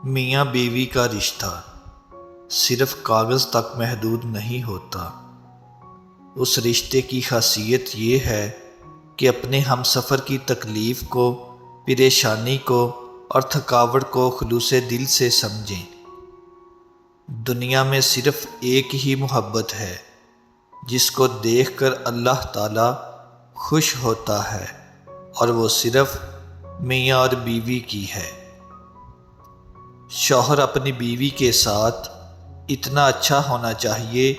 میاں بیوی کا رشتہ صرف کاغذ تک محدود نہیں ہوتا۔ اس رشتے کی خاصیت یہ ہے کہ اپنے ہم سفر کی تکلیف کو، پریشانی کو اور تھکاوٹ کو خلوص دل سے سمجھیں۔ دنیا میں صرف ایک ہی محبت ہے جس کو دیکھ کر اللہ تعالیٰ خوش ہوتا ہے، اور وہ صرف میاں اور بیوی کی ہے۔ شوہر اپنی بیوی کے ساتھ اتنا اچھا ہونا چاہیے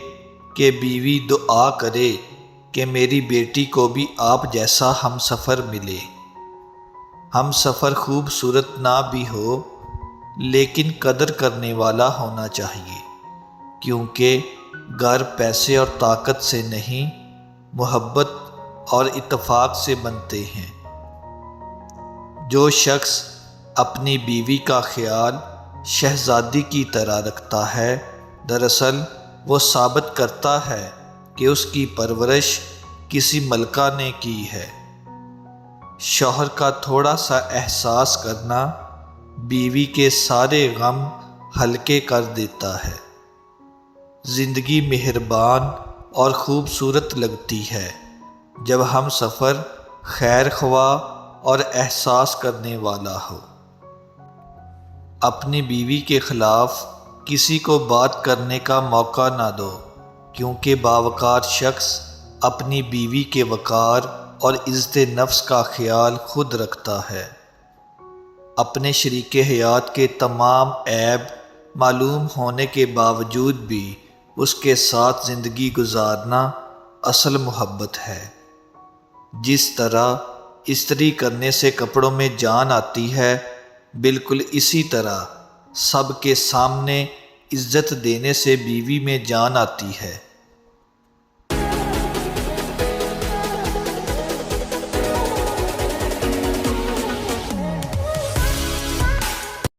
کہ بیوی دعا کرے کہ میری بیٹی کو بھی آپ جیسا ہم سفر ملے۔ ہم سفر خوبصورت نہ بھی ہو لیکن قدر کرنے والا ہونا چاہیے، کیونکہ گھر پیسے اور طاقت سے نہیں، محبت اور اتفاق سے بنتے ہیں۔ جو شخص اپنی بیوی کا خیال شہزادی کی طرح رکھتا ہے، دراصل وہ ثابت کرتا ہے کہ اس کی پرورش کسی ملکہ نے کی ہے۔ شوہر کا تھوڑا سا احساس کرنا بیوی کے سارے غم ہلکے کر دیتا ہے۔ زندگی مہربان اور خوبصورت لگتی ہے جب ہم سفر خیر خواہ اور احساس کرنے والا ہو۔ اپنی بیوی کے خلاف کسی کو بات کرنے کا موقع نہ دو، کیونکہ باوقار شخص اپنی بیوی کے وقار اور عزت نفس کا خیال خود رکھتا ہے۔ اپنے شریک حیات کے تمام عیب معلوم ہونے کے باوجود بھی اس کے ساتھ زندگی گزارنا اصل محبت ہے۔ جس طرح استری کرنے سے کپڑوں میں جان آتی ہے، بالکل اسی طرح سب کے سامنے عزت دینے سے بیوی میں جان آتی ہے۔